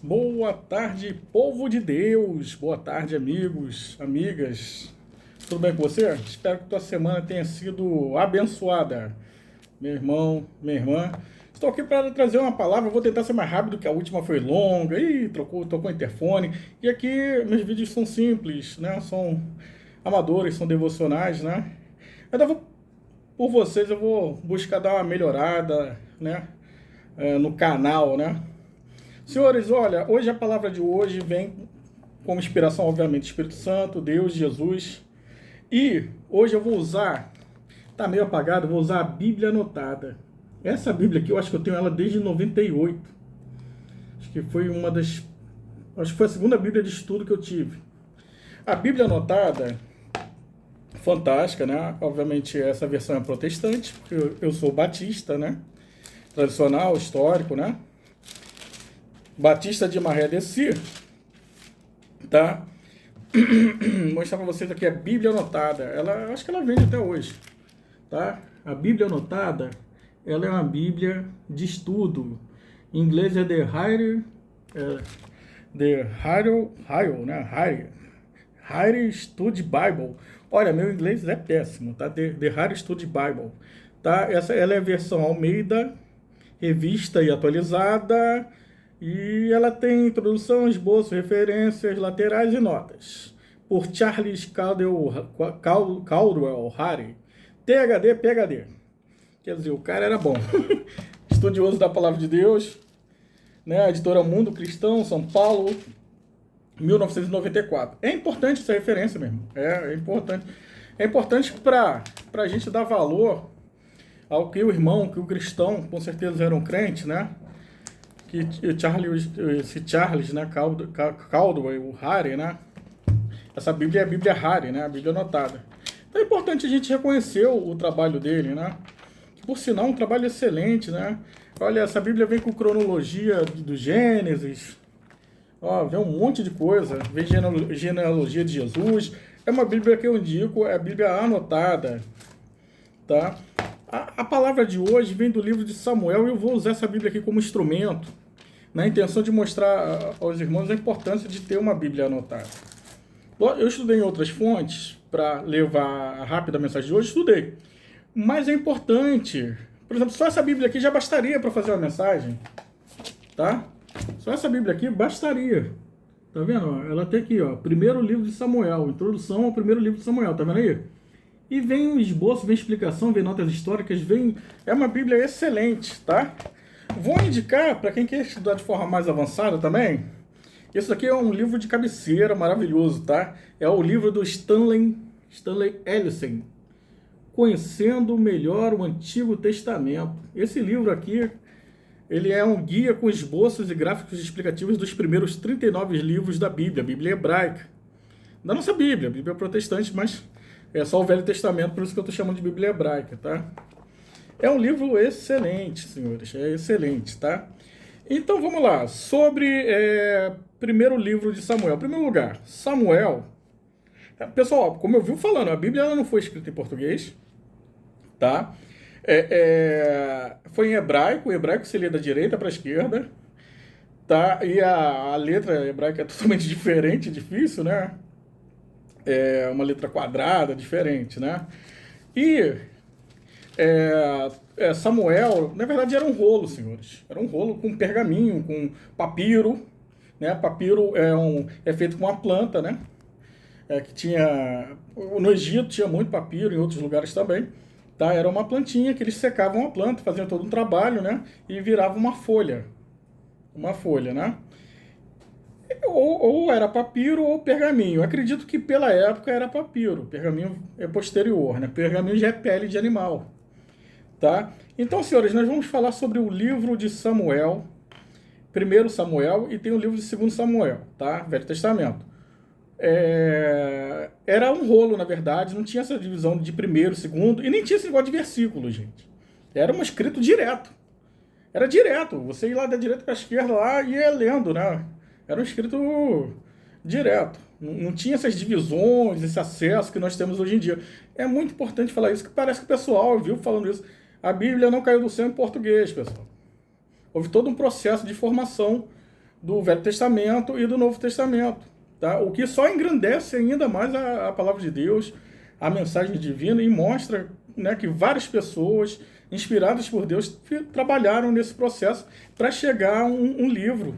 Boa tarde, povo de Deus. Boa tarde, amigos, amigas. Tudo bem com você? Espero que tua semana tenha sido abençoada. Meu irmão, minha irmã. Estou aqui para trazer uma palavra. Vou tentar ser mais rápido, que a última foi longa. Ih, tocou o interfone. E aqui meus vídeos são simples, né? São amadores, são devocionais, né? Por vocês, eu vou buscar dar uma melhorada, né? No canal, né? Senhores, olha, hoje a palavra de hoje vem como inspiração, obviamente, Espírito Santo, Deus, Jesus. E hoje eu vou usar, tá meio apagado, vou usar a Bíblia anotada. Essa Bíblia aqui, eu acho que eu tenho ela desde 98. Acho que foi uma das. Acho que foi a segunda Bíblia de estudo que eu tive. A Bíblia anotada, fantástica, né? Obviamente, essa versão é protestante, porque eu sou batista, né? Tradicional, histórico, né? Batista de Maré de Si, tá? Vou mostrar para vocês aqui a Bíblia anotada. Ela, acho que ela vende até hoje, tá? A Bíblia anotada, ela é uma Bíblia de estudo. Em inglês é Higher Study Bible. Olha, meu inglês é péssimo, tá? The Higher Study Bible, tá? Ela é a versão Almeida, revista e atualizada. E ela tem introdução, esboço, referências, laterais e notas. Por Charles Caldwell Harry. THD, PHD. Quer dizer, o cara era bom. Estudioso da Palavra de Deus. Né? A editora Mundo Cristão, São Paulo, 1994. É importante essa referência mesmo. É importante. É importante para a gente dar valor ao que o irmão, que o cristão, com certeza era um crente, né? Que esse Charles, né, Caldwell, o Harry, né? Essa Bíblia é a Bíblia Harry, né? A Bíblia anotada. Então é importante a gente reconhecer o trabalho dele, né? Por sinal, um trabalho excelente, né? Olha, essa Bíblia vem com cronologia do Gênesis, ó, vem um monte de coisa, vem genealogia de Jesus. É uma Bíblia que eu indico, é a Bíblia anotada, tá? A palavra de hoje vem do livro de Samuel e eu vou usar essa Bíblia aqui como instrumento, na intenção de mostrar aos irmãos a importância de ter uma Bíblia anotada. Eu estudei em outras fontes para levar rápido a mensagem de hoje, estudei. Mas é importante, por exemplo, só essa Bíblia aqui já bastaria para fazer uma mensagem, tá? Só essa Bíblia aqui bastaria. Tá vendo? Ela tem aqui, ó, primeiro livro de Samuel, introdução ao primeiro livro de Samuel, tá vendo aí? E vem um esboço, vem explicação, vem notas históricas, vem... É uma Bíblia excelente, tá? Vou indicar, para quem quer estudar de forma mais avançada também, isso aqui é um livro de cabeceira maravilhoso, tá? É o livro do Stanley Ellison, Conhecendo Melhor o Antigo Testamento. Esse livro aqui, ele é um guia com esboços e gráficos explicativos dos primeiros 39 livros da Bíblia, a Bíblia hebraica. Da nossa Bíblia, a Bíblia protestante, mas é só o Velho Testamento, por isso que eu estou chamando de Bíblia hebraica, tá? É um livro excelente, senhores, é excelente, tá? Então vamos lá, sobre primeiro livro de Samuel. Em primeiro lugar, Samuel. Pessoal, como eu vi falando, a Bíblia ela não foi escrita em português, tá? Foi em hebraico, o hebraico se lê da direita para a esquerda, tá? E a letra hebraica é totalmente diferente, difícil, né? É uma letra quadrada, diferente, né? E Samuel, na verdade, era um rolo, senhores. Era um rolo com pergaminho, com papiro, né? Papiro é feito com uma planta, né? Que tinha... No Egito tinha muito papiro, em outros lugares também. Tá? Era uma plantinha que eles secavam a planta, faziam todo um trabalho, né? E virava uma folha. Uma folha, né? Ou era papiro ou pergaminho. Eu acredito que pela época era papiro. Pergaminho é posterior, né? Pergaminho já é pele de animal, tá? Então, senhores, nós vamos falar sobre o livro de Samuel, primeiro Samuel, e tem o livro de segundo Samuel, tá? Velho Testamento. Era um rolo, na verdade, não tinha essa divisão de primeiro, segundo, e nem tinha esse negócio de versículo, gente. Era um escrito direto. Era direto. Você ia lá da direita para a esquerda lá e ia lendo, né? Era um escrito direto. Não tinha essas divisões, esse acesso que nós temos hoje em dia. É muito importante falar isso, que parece que o pessoal viu falando isso. A Bíblia não caiu do céu em português, pessoal. Houve todo um processo de formação do Velho Testamento e do Novo Testamento, tá? O que só engrandece ainda mais a palavra de Deus, a mensagem divina, e mostra, né, que várias pessoas inspiradas por Deus trabalharam nesse processo para chegar a um livro,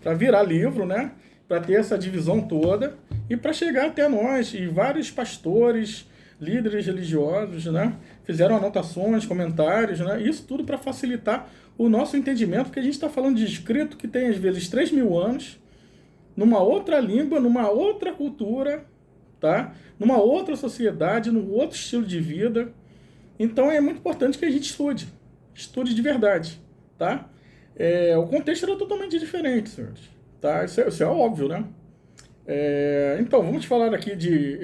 para virar livro, né, para ter essa divisão toda e para chegar até nós. E vários pastores, líderes religiosos, né, fizeram anotações, comentários, né, isso tudo para facilitar o nosso entendimento, porque a gente está falando de escrito que tem às vezes 3.000 anos, numa outra língua, numa outra cultura, tá? Numa outra sociedade, num outro estilo de vida. Então é muito importante que a gente estude de verdade, tá? O contexto era totalmente diferente, senhores, tá? Isso é óbvio, né? Então, vamos falar aqui de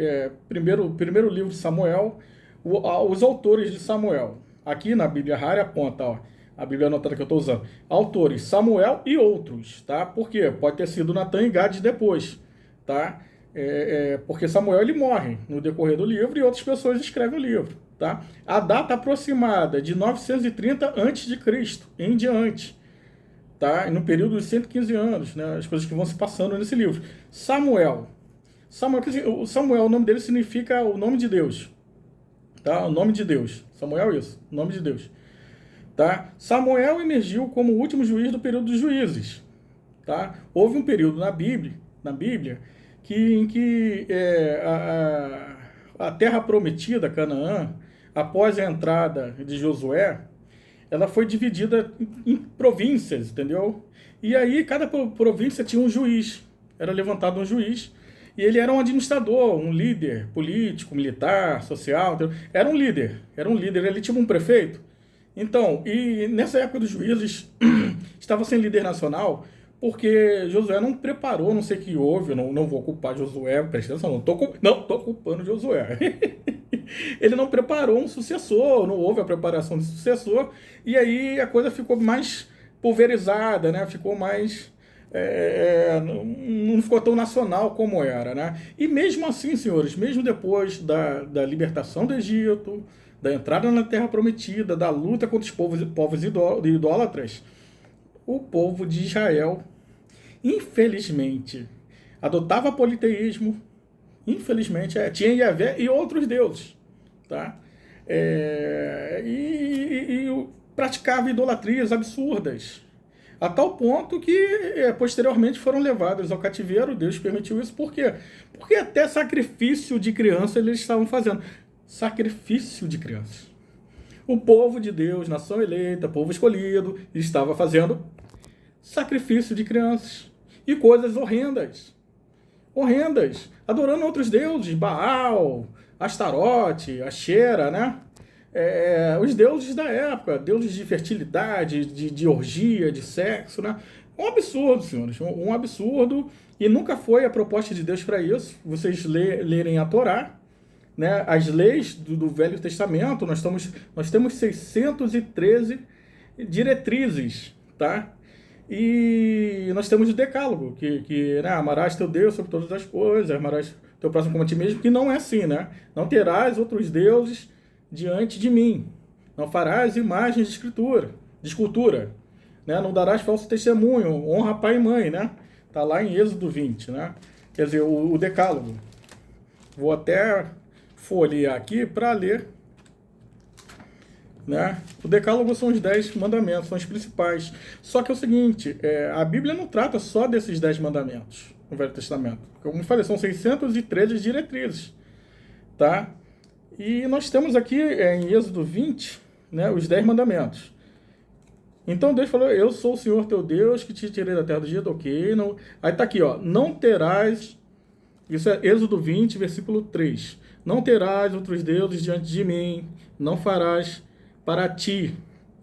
primeiro livro de Samuel, os autores de Samuel. Aqui na Bíblia Rara aponta, ó, a Bíblia anotada que eu estou usando, autores Samuel e outros, tá? Por quê? Pode ter sido Natan e Gade depois, tá? Porque Samuel ele morre no decorrer do livro e outras pessoas escrevem o livro, tá? A data aproximada de 930 a.C. em diante, tá? No período de 115 anos, né? As coisas que vão se passando nesse livro. Samuel, o nome dele significa o nome de Deus, tá? O nome de Deus. Samuel é isso, o nome de Deus. Tá? Samuel emergiu como o último juiz do período dos juízes. Tá? Houve um período na Bíblia em que a terra prometida, Canaã, após a entrada de Josué, ela foi dividida em províncias, entendeu? E aí cada província tinha um juiz, era levantado um juiz, e ele era um administrador, um líder político, militar, social, entendeu? Era um líder, ele tinha um prefeito. Então, e nessa época dos juízes, estava sem líder nacional, porque Josué não preparou, não sei o que houve, eu não vou culpar Josué, presta atenção, não estou culpando Josué. Ele não preparou um sucessor, não houve a preparação de sucessor, e aí a coisa ficou mais pulverizada, né? Ficou mais... não ficou tão nacional como era, né? E mesmo assim, senhores, mesmo depois da libertação do Egito, da entrada na Terra Prometida, da luta contra os povos idólatras, o povo de Israel, infelizmente, adotava politeísmo, infelizmente, tinha Yahvé e outros deuses, tá? E praticava idolatrias absurdas, a tal ponto que posteriormente foram levados ao cativeiro. Deus permitiu isso, por quê? Porque até sacrifício de criança eles estavam fazendo. Sacrifício de crianças. O povo de Deus, nação eleita, povo escolhido, estava fazendo sacrifício de crianças. E coisas horrendas. Horrendas. Adorando outros deuses, Baal, Astarote, Axera, né? Os deuses da época, deuses de fertilidade, de orgia, de sexo, né? Um absurdo, senhores, um absurdo. E nunca foi a proposta de Deus para isso. Vocês lerem a Torá, né, as leis do Velho Testamento, nós temos 613 diretrizes, tá? E nós temos o Decálogo, que né, amarás teu Deus sobre todas as coisas, amarás teu próximo como a ti mesmo, que não é assim, né? Não terás outros deuses diante de mim, não farás imagens de escultura, né? Não darás falso testemunho, honra pai e mãe, né? Tá lá em Êxodo 20, né? Quer dizer, o Decálogo. Vou até folhear aqui para ler, né? O Decálogo são os 10 mandamentos, são os principais. Só que é o seguinte, a Bíblia não trata só desses 10 mandamentos no Velho Testamento. Como eu falei, são 613 diretrizes, tá? E nós temos aqui em Êxodo 20, né, os 10 mandamentos. Então Deus falou, eu sou o Senhor teu Deus que te tirei da terra do Egito, ok. Não... Aí tá aqui, ó, não terás, isso é Êxodo 20, versículo 3. Não terás outros deuses diante de mim, não farás para ti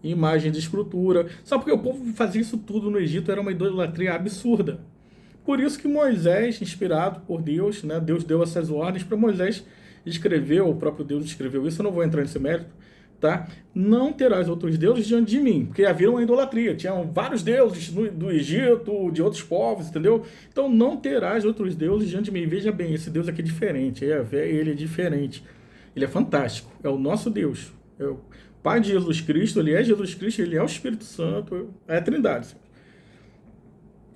imagem de escultura. Sabe porque o povo fazia isso tudo no Egito, era uma idolatria absurda. Por isso que Moisés, inspirado por Deus, né, Deus deu essas ordens para Moisés escrever, o próprio Deus escreveu isso, eu não vou entrar nesse mérito, tá? Não terás outros deuses diante de mim, porque havia uma idolatria, tinham vários deuses do Egito, de outros povos, entendeu? Então não terás outros deuses diante de mim. Veja bem, esse Deus aqui é diferente, ele é diferente, ele é fantástico, é o nosso Deus, é o Pai de Jesus Cristo, ele é Jesus Cristo, ele é o Espírito Santo, é a Trindade.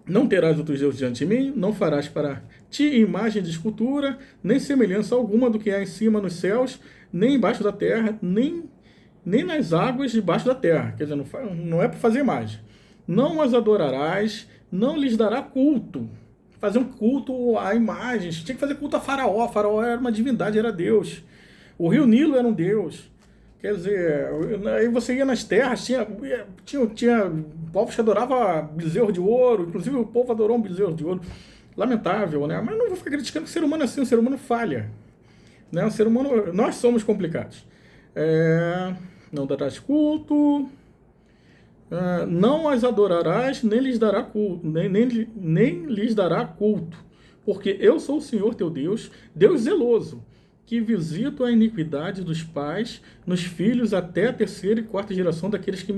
Não terás outros deuses diante de mim, não farás para ti imagem de escultura, nem semelhança alguma do que há em cima nos céus, nem embaixo da terra, nem nas águas debaixo da terra. Quer dizer, não é para fazer imagem. Não as adorarás, não lhes dará culto. Fazer um culto a imagens. Tinha que fazer culto a Faraó. Faraó era uma divindade, era Deus. O rio Nilo era um Deus. Quer dizer, aí você ia nas terras, tinha povos que adoravam bezerro de ouro, inclusive o povo adorou um bezerro de ouro. Lamentável, né? Mas não vou ficar criticando que o ser humano é assim, o ser humano falha. Né? O ser humano, nós somos complicados. Não darás culto, não as adorarás, nem lhes dará culto, nem lhes dará culto, porque eu sou o Senhor teu Deus, Deus zeloso, que visito a iniquidade dos pais nos filhos até a terceira e quarta geração daqueles que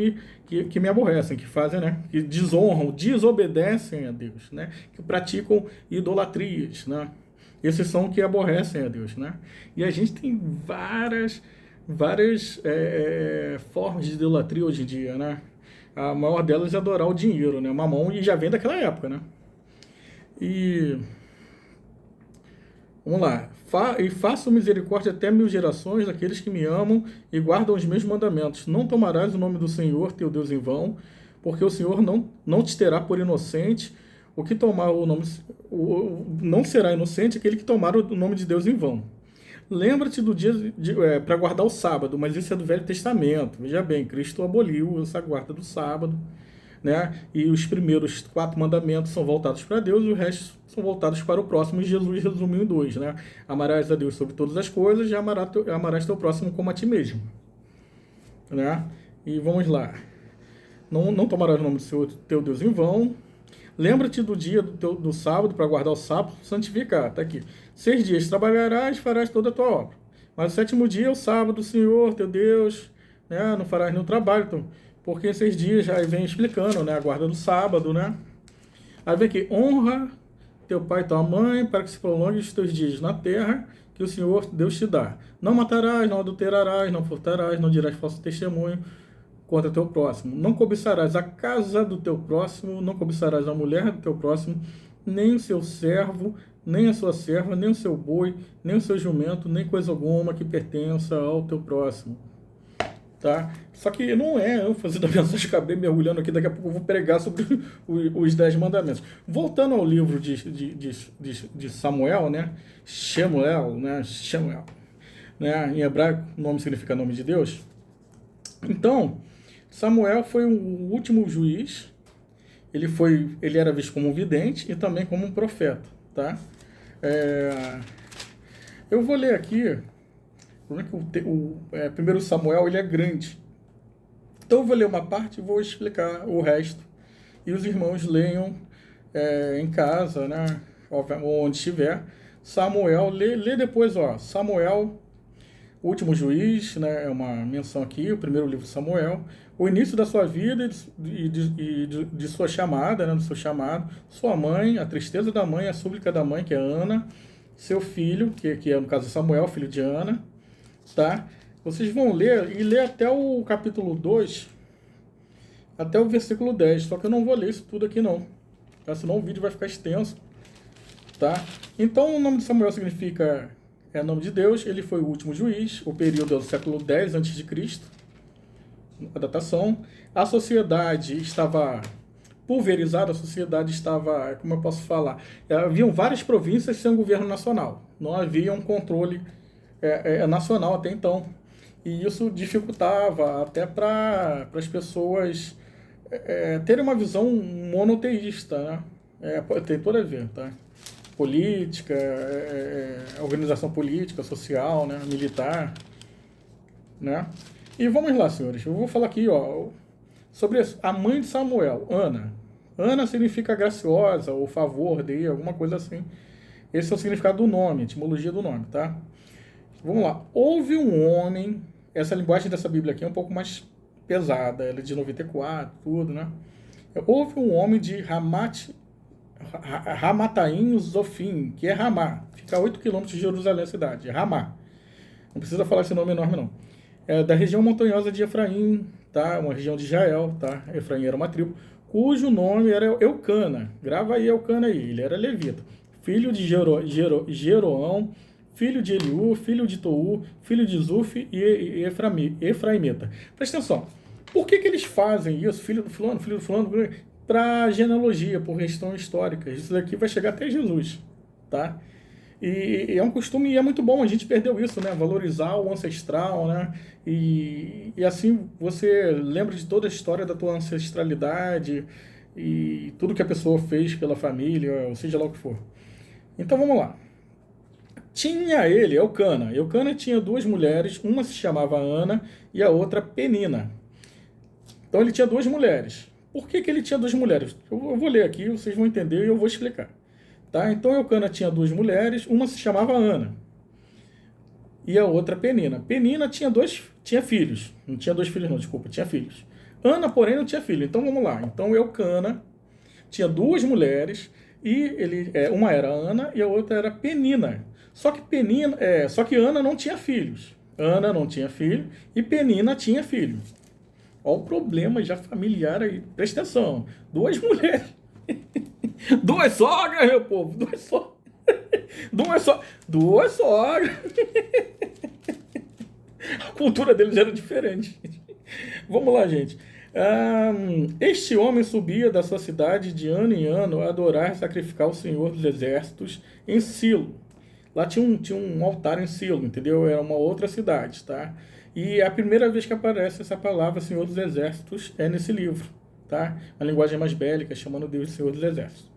me aborrecem, que fazem, né, que desonram, desobedecem a Deus, né, que praticam idolatrias, né. Esses são que aborrecem a Deus, né. E a gente tem várias formas de idolatria hoje em dia, né. A maior delas é adorar o dinheiro, né, mamão, e já vem daquela época, né. E vamos lá. E faço misericórdia até 1000 gerações daqueles que me amam e guardam os meus mandamentos. Não tomarás o nome do Senhor, teu Deus, em vão, porque o Senhor não te terá por inocente. O que tomar o nome, não será inocente aquele que tomar o nome de Deus em vão. Lembra-te do dia para guardar o sábado, mas isso é do Velho Testamento. Veja bem, Cristo aboliu essa guarda do sábado, né? E os primeiros 4 mandamentos são voltados para Deus e o resto são voltados para o próximo. E Jesus resumiu em 2, né? Amarás a Deus sobre todas as coisas e amarás teu próximo como a ti mesmo, né? E vamos lá. Não tomarás o nome do Senhor teu Deus em vão. Lembra-te do dia do sábado, para guardar o sábado, santificar. Está aqui. 6 dias trabalharás e farás toda a tua obra. Mas o 7º dia é o sábado, Senhor, teu Deus, né? Não farás nenhum trabalho. Então, porque 6 dias, aí vem explicando, né? A guarda do sábado, né? Aí vem aqui, honra teu pai e tua mãe, para que se prolongue os teus dias na terra, que o Senhor Deus te dá. Não matarás, não adulterarás, não furtarás, não dirás falso testemunho contra teu próximo. Não cobiçarás a casa do teu próximo, não cobiçarás a mulher do teu próximo, nem o seu servo, nem a sua serva, nem o seu boi, nem o seu jumento, nem coisa alguma que pertença ao teu próximo. Tá? Só que não é eu fazendo a mensagem, acabei mergulhando aqui, daqui a pouco eu vou pregar sobre os 10 mandamentos. Voltando ao livro de Samuel, né? Shemuel, né? Shemuel, né? Em hebraico, o nome significa nome de Deus. Então, Samuel foi o último juiz, ele era visto como um vidente e também como um profeta, tá? Eu vou ler aqui. O problema é que primeiro Samuel ele é grande. Então eu vou ler uma parte e vou explicar o resto. E os irmãos leiam em casa, né? Onde estiver. Samuel, lê depois, ó. Samuel, o último juiz, né? É uma menção aqui, o primeiro livro de Samuel. O início da sua vida e de sua chamada, né? Do seu chamado. Sua mãe, a tristeza da mãe, a súplica da mãe, que é Ana. Seu filho, que é no caso Samuel, filho de Ana. Tá? Vocês vão ler e ler até o capítulo 2, até o versículo 10, só que eu não vou ler isso tudo aqui não, tá? Senão o vídeo vai ficar extenso, tá? Então o nome de Samuel significa nome de Deus, ele foi o último juiz, o período é do século 10 a.C., a datação. A sociedade estava pulverizada, a sociedade estava, como eu posso falar, haviam várias províncias sem um governo nacional, não havia um controle nacional até então. E isso dificultava até para as pessoas terem uma visão monoteísta, né? Tem tudo a ver, tá? Política, organização política, social, né? Militar, né? E vamos lá, senhores. Eu vou falar aqui, ó, sobre a mãe de Samuel, Ana. Ana significa graciosa, ou favor de, alguma coisa assim. Esse é o significado do nome, a etimologia do nome, tá? Vamos lá. Houve um homem, essa linguagem dessa Bíblia aqui é um pouco mais pesada, ela é de 94, tudo, né? Houve um homem de Ramataim Zofim, que é Ramá, fica a 8 quilômetros de Jerusalém, a cidade, é Ramá. Não precisa falar esse nome enorme, não. É da região montanhosa de Efraim, tá? Uma região de Israel, tá? Efraim era uma tribo. cujo nome era Eucana. Grava aí Eucana aí, ele era levita. Filho de Jeroão, filho de Eliú, filho de Tou, filho de Zuf e Efraimita. Presta atenção. Por que eles fazem isso, filho do fulano, para genealogia, por questão histórica? Isso daqui vai chegar até Jesus, tá? E é um costume e é muito bom, a gente perdeu isso, né? Valorizar o ancestral, né? E assim você lembra de toda a história da tua ancestralidade e tudo que a pessoa fez pela família, ou seja lá o que for. Então vamos lá. Tinha ele, Eucana. Eucana tinha duas mulheres, uma se chamava Ana e a outra Penina. Então ele tinha duas mulheres. Por que ele tinha duas mulheres? Eu vou ler aqui, vocês vão entender e eu vou explicar. Tá? Então Eucana tinha duas mulheres, uma se chamava Ana e a outra Penina. Penina tinha filhos. Não tinha dois filhos não, desculpa, tinha filhos. Ana, porém, não tinha filho. Então vamos lá. Então Eucana tinha duas mulheres e uma era Ana e a outra era Penina. Só que Ana não tinha filhos. Ana não tinha filho e Penina tinha filho. Olha o problema já familiar aí. Presta atenção. Duas mulheres. Duas sogras, meu povo. Duas sogras. A cultura deles era diferente. Vamos lá, gente. Este homem subia da sua cidade de ano em ano a adorar e sacrificar o Senhor dos Exércitos em Silo. Lá tinha um altar em Silo, entendeu? Era uma outra cidade, tá? E a primeira vez que aparece essa palavra Senhor dos Exércitos é nesse livro, tá? Uma linguagem mais bélica, chamando Deus de Senhor dos Exércitos.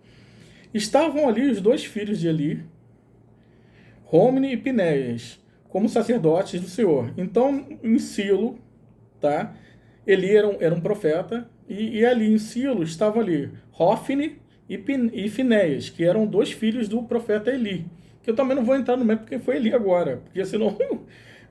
Estavam ali os dois filhos de Eli, Homni e Pinéias, como sacerdotes do Senhor. Então, em Silo, tá? Eli era um profeta, e ali em Silo estavam ali Hofni e Finéias, que eram dois filhos do profeta Eli. Que eu também não vou entrar no mérito porque foi Eli agora, porque senão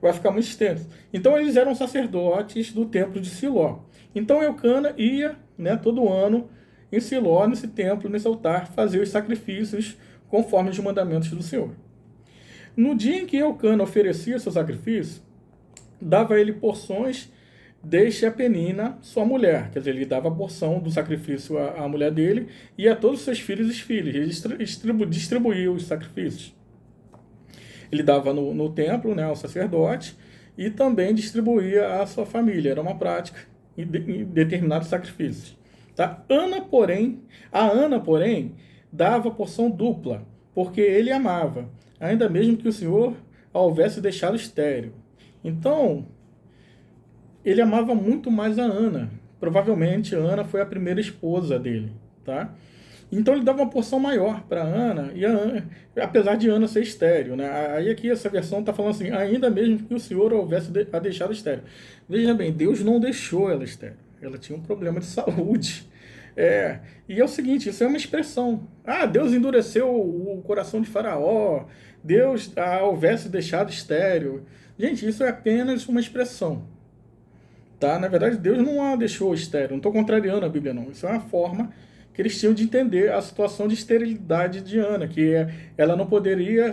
vai ficar muito extenso. Então eles eram sacerdotes do templo de Siló. Então Eucana ia, né, todo ano em Siló, nesse templo, nesse altar, fazer os sacrifícios conforme os mandamentos do Senhor. No dia em que Eucana oferecia seu sacrifício, dava a ele porções deste a Penina, sua mulher. Quer dizer, ele dava a porção do sacrifício à mulher dele e a todos os seus filhos e filhas. Ele distribuía os sacrifícios. Ele dava no templo, né, ao sacerdote, e também distribuía à sua família. Era uma prática em determinados sacrifícios. Tá? A Ana, porém, dava porção dupla, porque ele amava, ainda mesmo que o Senhor a houvesse deixado estéril. Então, ele amava muito mais a Ana. Provavelmente, Ana foi a primeira esposa dele, tá? Então ele dava uma porção maior para Ana, e Ana, apesar de Ana ser estéril, né? Aí aqui essa versão está falando assim, ainda mesmo que o Senhor houvesse a deixado estéril. Veja bem, Deus não deixou ela estéril. Ela tinha um problema de saúde. E é o seguinte, isso é uma expressão. Deus endureceu o coração de Faraó, Deus a houvesse deixado estéril. Gente, isso é apenas uma expressão. Tá? Na verdade, Deus não a deixou estéril. Não estou contrariando a Bíblia, não. Isso é uma forma que eles tinham de entender a situação de esterilidade de Ana, que ela não poderia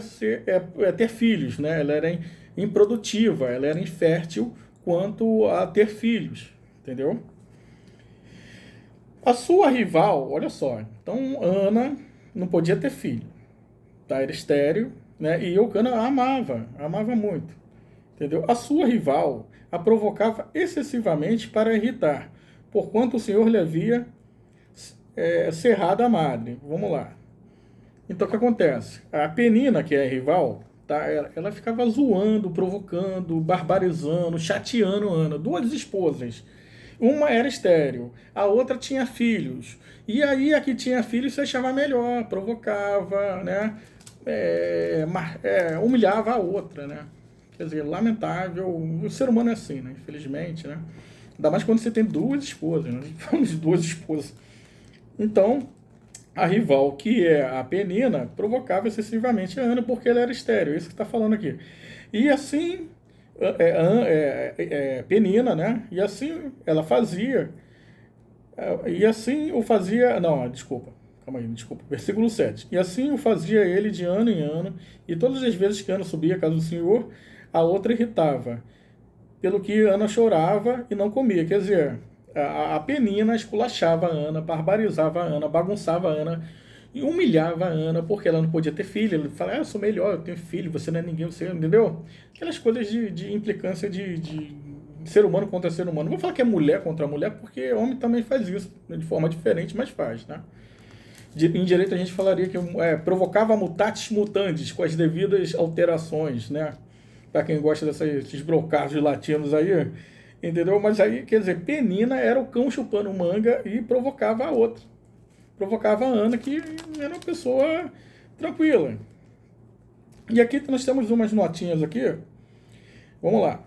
ter filhos, né? Ela era improdutiva, ela era infértil quanto a ter filhos, entendeu? A sua rival, olha só, então Ana não podia ter filho, tá? Era estéril, né? E Eucana a amava muito, entendeu? A sua rival a provocava excessivamente para irritar, porquanto o Senhor lhe havia cerrado a madre. Vamos lá. Então o que acontece? A Penina, que é a rival, tá? Ela ficava zoando, provocando, barbarizando, chateando Ana. Duas esposas. Uma era estéril, a outra tinha filhos. E aí a que tinha filhos se achava melhor, provocava, né? Humilhava a outra, né? Quer dizer, lamentável. O ser humano é assim, né? Infelizmente, né? Ainda mais quando você tem duas esposas, né? Falamos de duas esposas. Então, a rival, que é a Penina, provocava excessivamente a Ana porque ela era estéril, isso que está falando aqui. E assim, Penina, né? E assim ela fazia, e assim o fazia, não, desculpa, versículo 7. E assim o fazia ele de ano em ano, e todas as vezes que Ana subia à casa do Senhor, a outra irritava, pelo que Ana chorava e não comia. Quer dizer, A Penina esculachava a Ana, barbarizava a Ana, bagunçava a Ana, e humilhava a Ana porque ela não podia ter filho. Ele fala, eu sou melhor, eu tenho filho, você não é ninguém, você, entendeu? Aquelas coisas de implicância de ser humano contra ser humano. Não vou falar que é mulher contra mulher, porque homem também faz isso, né, de forma diferente, mas faz, né? Em direito a gente falaria que provocava mutatis mutandis, com as devidas alterações, né? Para quem gosta desses brocados latinos aí, entendeu? Mas aí, quer dizer, Penina era o cão chupando manga e provocava a outra. Provocava a Ana, que era uma pessoa tranquila. E aqui nós temos umas notinhas aqui. Vamos lá.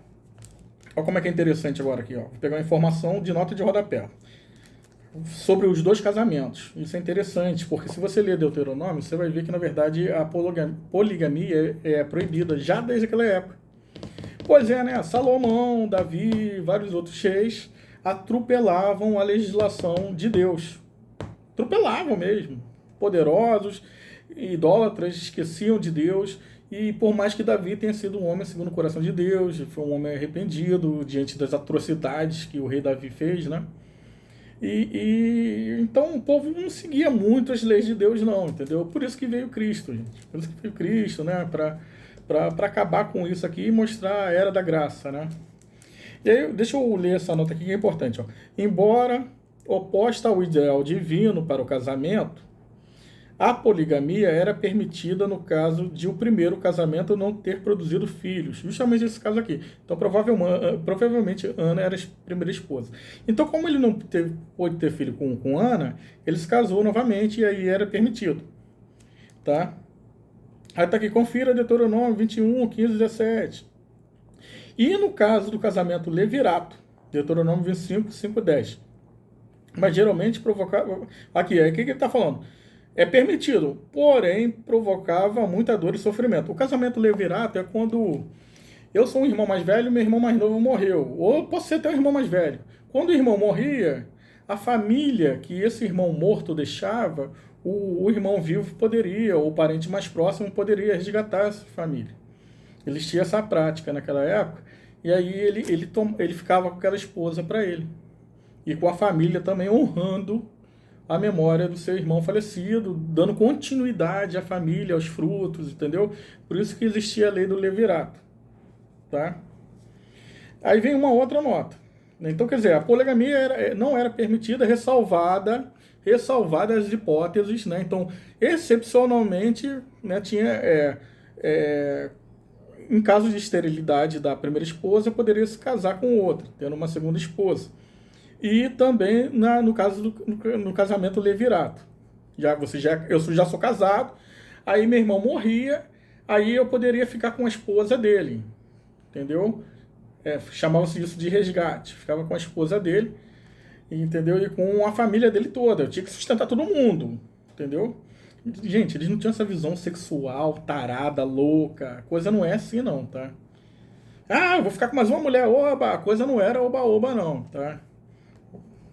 Olha como é que é interessante agora aqui, ó. Vou pegar uma informação de nota de rodapé sobre os dois casamentos. Isso é interessante, porque se você ler Deuteronômio, você vai ver que, na verdade, a poligamia é proibida já desde aquela época. Pois é, né? Salomão, Davi, vários outros reis atropelavam a legislação de Deus. Atropelavam mesmo. Poderosos, idólatras, esqueciam de Deus. E por mais que Davi tenha sido um homem segundo o coração de Deus, foi um homem arrependido diante das atrocidades que o rei Davi fez, né? Então o povo não seguia muito as leis de Deus, não, entendeu? Por isso que veio Cristo, gente. Por isso que veio Cristo, né? Para acabar com isso aqui e mostrar a era da graça, né? E aí, deixa eu ler essa nota aqui que é importante, ó. Embora oposta ao ideal divino para o casamento, a poligamia era permitida no caso de o primeiro casamento não ter produzido filhos. Justamente esse caso aqui. Então, provavelmente, Ana era a primeira esposa. Então, como ele não pôde ter filho com Ana, ele se casou novamente e aí era permitido. Tá? Aí tá aqui, confira Deuteronômio 21, 15, 17. E no caso do casamento levirato, Deuteronômio 25, 5, 10. Mas geralmente provocava... Aqui, aí o que ele está falando? É permitido, porém provocava muita dor e sofrimento. O casamento levirato é quando eu sou um irmão mais velho e meu irmão mais novo morreu. Ou posso ser até um irmão mais velho. Quando o irmão morria, a família que esse irmão morto deixava, o irmão vivo poderia, ou o parente mais próximo poderia resgatar essa família. Eles tinham essa prática naquela época, e aí ele ficava com aquela esposa para ele. E com a família também honrando a memória do seu irmão falecido, dando continuidade à família, aos frutos, entendeu? Por isso que existia a lei do levirato, tá? Aí vem uma outra nota. Então, quer dizer, a poligamia não era permitida, ressalvadas as hipóteses, né? Então, excepcionalmente, né, tinha... em caso de esterilidade da primeira esposa, poderia se casar com outra, tendo uma segunda esposa. E também no casamento levirato. Eu já sou casado, aí meu irmão morria, aí eu poderia ficar com a esposa dele, entendeu? Chamava-se isso de resgate. Ficava com a esposa dele, entendeu? E com a família dele toda. Eu tinha que sustentar todo mundo, entendeu? Gente, eles não tinham essa visão sexual, tarada, louca. A coisa não é assim, não, tá? Ah, eu vou ficar com mais uma mulher, oba! A coisa não era oba-oba, não, tá?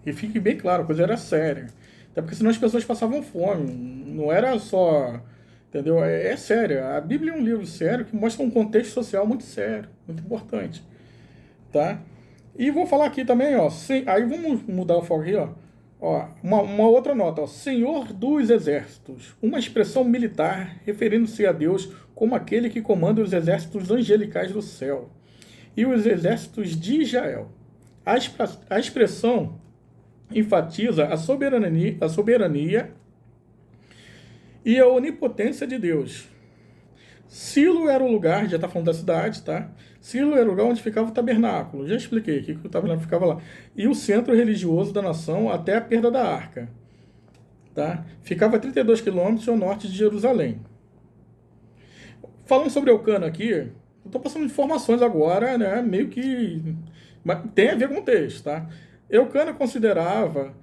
E fique bem claro, a coisa era séria. Até porque senão as pessoas passavam fome. Não era só... Entendeu? É sério. A Bíblia é um livro sério que mostra um contexto social muito sério, muito importante. Tá? E vou falar aqui também, ó. Aí vamos mudar o foco aqui, ó. Uma outra nota, ó. Senhor dos Exércitos. Uma expressão militar referindo-se a Deus como aquele que comanda os exércitos angelicais do céu e os exércitos de Israel. A expressão enfatiza a soberania e a onipotência de Deus. Silo era o lugar, já está falando da cidade, tá? Silo era o lugar onde ficava o tabernáculo. Já expliquei aqui que o tabernáculo ficava lá. E o centro religioso da nação até a perda da arca. Tá? Ficava a 32 quilômetros ao norte de Jerusalém. Falando sobre Eucana aqui, eu estou passando informações agora, né? Meio que... Mas tem a ver com o texto, tá? Eucana considerava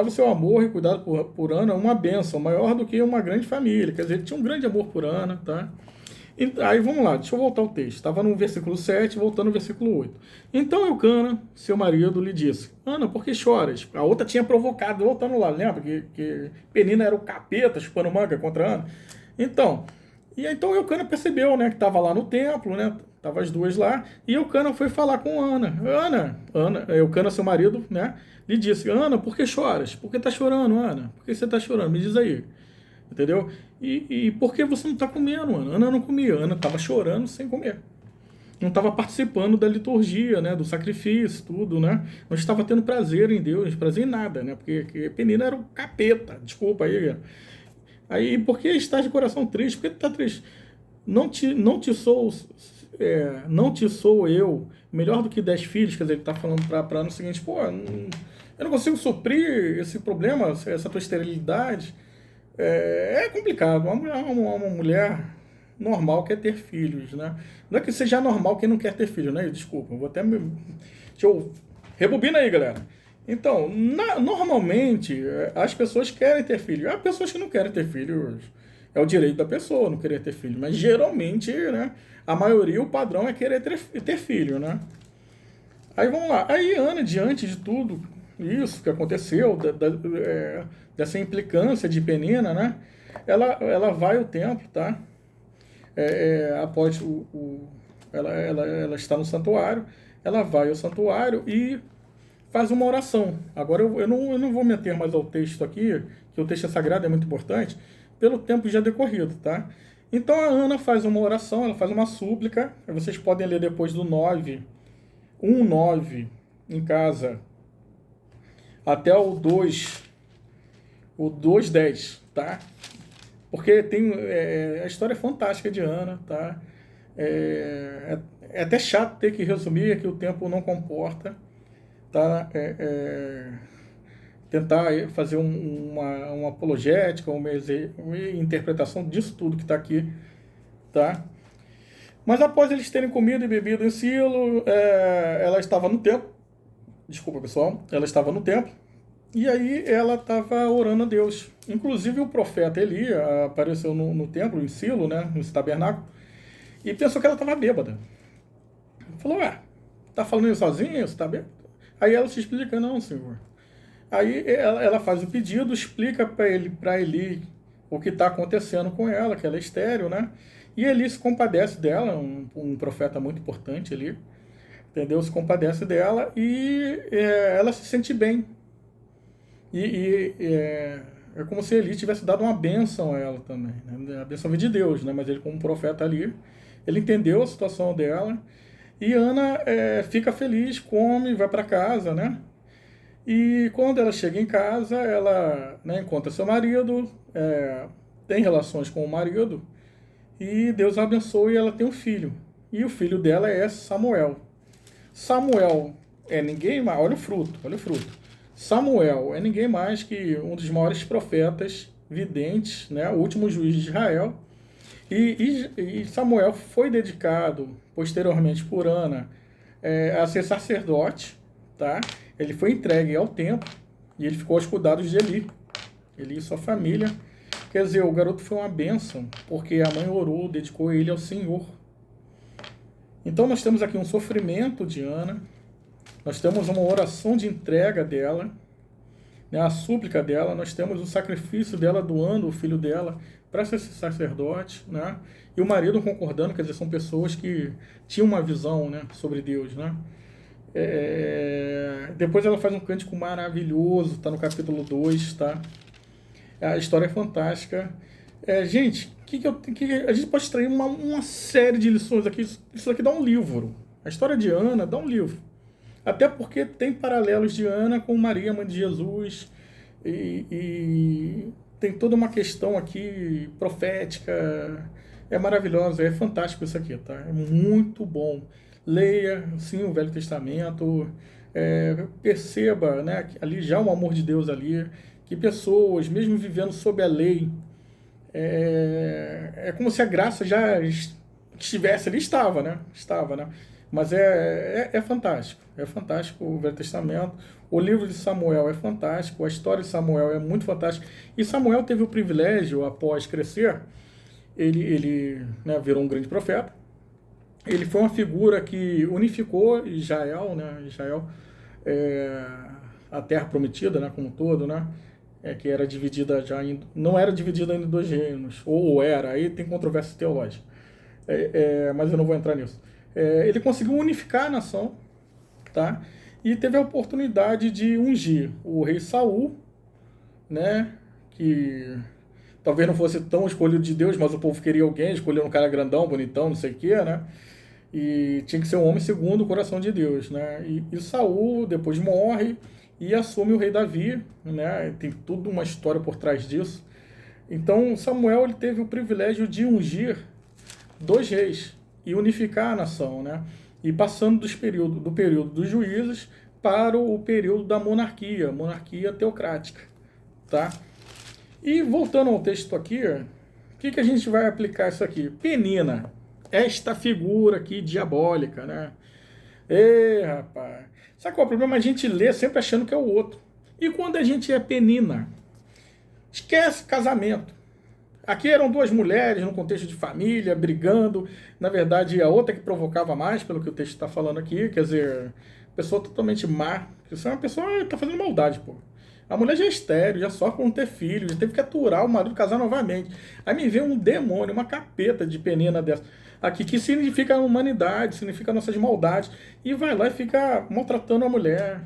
seu amor e cuidado por Ana uma bênção, maior do que uma grande família. Quer dizer, ele tinha um grande amor por Ana, tá? Aí vamos lá, deixa eu voltar ao texto. Estava no versículo 7, voltando ao versículo 8. Então Eucana, seu marido, lhe disse: Ana, por que choras? A outra tinha provocado, voltando lá, lembra? Que Penina era o capeta chupando manga contra Ana. Então Eucana percebeu, né, que estava lá no templo, né? Tava as duas lá, e Eucana foi falar com Ana. Eucana, seu marido, né? Lhe disse: Ana, por que choras? Por que tá chorando, Ana? Por que você tá chorando? Me diz aí. Entendeu? E por que você não tá comendo, Ana? Ana não comia. Ana tava chorando sem comer. Não estava participando da liturgia, né? Do sacrifício, tudo, né? Não estava tendo prazer em Deus, prazer em nada, né? Porque Penina era o capeta. Desculpa aí. Aí, por que estás de coração triste? Por que tu tá triste? Não te sou eu melhor do que 10 filhos. Quer dizer, ele está falando para Ana o seguinte: pô, eu não consigo suprir esse problema, essa tua esterilidade. É complicado. Uma mulher normal quer ter filhos, né? Não é que seja normal quem não quer ter filho, né? Desculpa, vou até deixa eu... Rebobina aí, galera. Então, normalmente, as pessoas querem ter filho. Há pessoas que não querem ter filhos. É o direito da pessoa não querer ter filho. Mas, geralmente, né? A maioria, o padrão é querer ter filho, né? Aí, vamos lá. Aí, Ana, diante de tudo isso que aconteceu, dessa implicância de Penina, né? Ela vai ao templo, tá? Após ela está no santuário, ela vai ao santuário e faz uma oração. Agora eu não vou meter mais ao texto aqui, que o texto é sagrado, é muito importante, pelo tempo já decorrido, tá? Então a Ana faz uma oração, ela faz uma súplica, vocês podem ler depois do 9, 1:9 em casa, até o 2:10, tá? Porque tem a história é fantástica de Ana, tá? É até chato ter que resumir, que o tempo não comporta, tá? Tentar fazer uma apologética, uma interpretação disso tudo que está aqui, tá? Mas após eles terem comido e bebido em Silo, ela estava no templo. Desculpa, pessoal. Ela estava no templo. E aí ela estava orando a Deus. Inclusive o profeta Eli apareceu no templo, em Silo, né, nesse tabernáculo, e pensou que ela estava bêbada. Falou: tá falando isso sozinha? Você está bêbada? Aí ela se explica: não, senhor. Aí ela faz o pedido, explica para Eli o que está acontecendo com ela, que ela é estéril, né? E Eli se compadece dela, um profeta muito importante ali, entendeu? Se compadece dela e ela se sente bem. É como se Eli tivesse dado uma bênção a ela também, né? A bênção de Deus, né? Mas ele, como profeta ali, ele entendeu a situação dela. E Ana fica feliz, come, vai para casa, né? E quando ela chega em casa, ela, né, encontra seu marido, tem relações com o marido, e Deus a abençoa e ela tem um filho. E o filho dela é Samuel. Samuel é ninguém mais, olha o fruto. Samuel é ninguém mais que um dos maiores profetas videntes, né, o último juiz de Israel. E Samuel foi dedicado posteriormente por Ana a ser sacerdote, tá? Ele foi entregue ao templo e ele ficou aos cuidados de Eli e sua família. Quer dizer, o garoto foi uma bênção, porque a mãe orou, dedicou ele ao Senhor. Então nós temos aqui um sofrimento de Ana, nós temos uma oração de entrega dela, né, a súplica dela, nós temos o sacrifício dela doando o filho dela para ser sacerdote, né? E o marido concordando, quer dizer, são pessoas que tinham uma visão, né, sobre Deus, né? Depois ela faz um cântico maravilhoso, está no capítulo 2, tá? A história é fantástica. Gente, a gente pode extrair uma série de lições aqui. Isso aqui dá um livro. A história de Ana dá um livro. Até porque tem paralelos de Ana com Maria, mãe de Jesus. E tem toda uma questão aqui profética. É maravilhosa, é fantástico isso aqui, tá? É muito bom. Leia, sim, o Velho Testamento. Perceba, né, ali já o amor de Deus ali. Que pessoas, mesmo vivendo sob a lei, é como se a graça já estivesse ali, estava, né? Mas é fantástico. É fantástico o Velho Testamento. O livro de Samuel é fantástico. A história de Samuel é muito fantástica. E Samuel teve o privilégio, após crescer, ele né, virou um grande profeta. Ele foi uma figura que unificou Israel, né? A terra prometida, né, como um todo, né? Que era dividida não era dividida em 2 reinos, ou era, aí tem controvérsia teológica. Mas eu não vou entrar nisso. Ele conseguiu unificar a nação, tá? E teve a oportunidade de ungir o rei Saul, né? Que talvez não fosse tão escolhido de Deus, mas o povo queria alguém, escolheu um cara grandão, bonitão, não sei o que, né? E tinha que ser um homem segundo o coração de Deus, né? E Saul depois morre e assume o rei Davi, né? Tem toda uma história por trás disso. Então Samuel ele teve o privilégio de ungir dois reis e unificar a nação, né? E passando do período dos juízes para o período da monarquia teocrática, tá? E voltando ao texto aqui, o que a gente vai aplicar isso aqui? Penina, esta figura aqui diabólica, né? Ei, rapaz, sabe qual é o problema? A gente lê sempre achando que é o outro. E quando a gente é penina, esquece casamento. Aqui eram duas mulheres no contexto de família, brigando. Na verdade, a outra que provocava mais, pelo que o texto está falando aqui. Quer dizer, pessoa totalmente má. Isso é uma pessoa que está fazendo maldade, pô. A mulher já é estéril, já sofre por não ter filho, já teve que aturar o marido casar novamente. Aí me vê um demônio, uma capeta de penina dessa. Aqui, que significa a humanidade, significa nossas maldades. E vai lá e fica maltratando a mulher.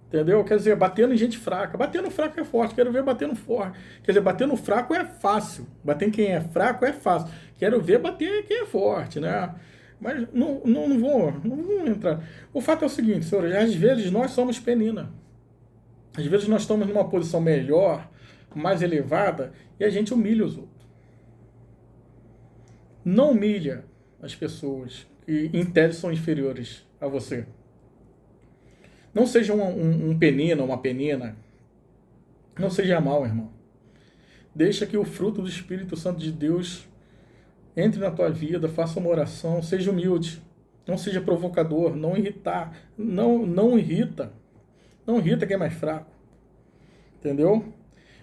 Entendeu? Quer dizer, batendo em gente fraca. Bater no fraco é forte, quero ver batendo forte. Quer dizer, bater no fraco é fácil. Bater em quem é fraco é fácil. Quero ver bater em quem é forte, né? Mas não vou entrar. O fato é o seguinte, senhores, às vezes nós somos penina. Às vezes nós estamos numa posição melhor, mais elevada, e a gente humilha os outros. Não humilha as pessoas que em tese são inferiores a você. Não seja um penina, uma penina. Não seja mal, irmão. Deixa que o fruto do Espírito Santo de Deus entre na tua vida, faça uma oração, seja humilde. Não seja provocador, não irritar. Não irrita. Não irrita quem é mais fraco. Entendeu?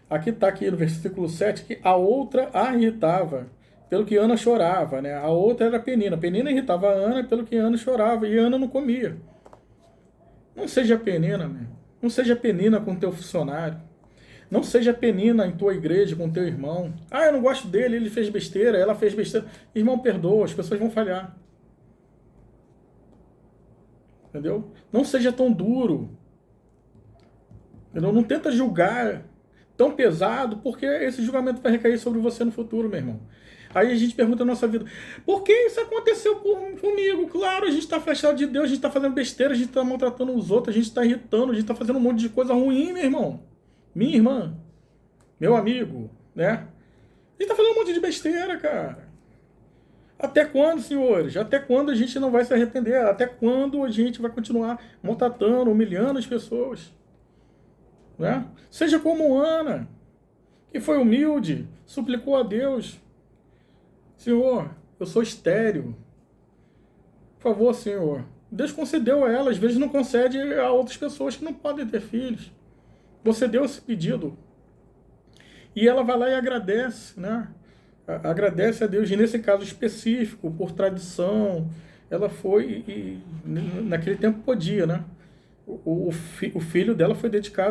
Aqui está aqui no versículo 7 que a outra a irritava, pelo que Ana chorava, né? A outra era Penina. Penina irritava a Ana pelo que Ana chorava e Ana não comia. Não seja penina, meu. Não seja penina com teu funcionário. Não seja penina em tua igreja com teu irmão. Ah, eu não gosto dele, ele fez besteira, ela fez besteira. Irmão, perdoa, as pessoas vão falhar. Entendeu? Não seja tão duro. Entendeu? Não tenta julgar tão pesado, porque esse julgamento vai recair sobre você no futuro, meu irmão. Aí a gente pergunta na nossa vida, por que isso aconteceu comigo? Claro, a gente está afastado de Deus, a gente está fazendo besteira, a gente está maltratando os outros, a gente está irritando, a gente está fazendo um monte de coisa ruim, meu irmão. Minha irmã, meu amigo, né? A gente está fazendo um monte de besteira, cara. Até quando, senhores? Até quando a gente não vai se arrepender? Até quando a gente vai continuar maltratando, humilhando as pessoas? Né? Seja como Ana, que foi humilde, suplicou a Deus. Senhor, eu sou estéril. Por favor, Senhor. Deus concedeu a ela, às vezes não concede a outras pessoas que não podem ter filhos. Você deu esse pedido. E ela vai lá e agradece, né? Agradece a Deus. E nesse caso específico, por tradição, ela foi e naquele tempo podia, né? O filho dela foi dedicado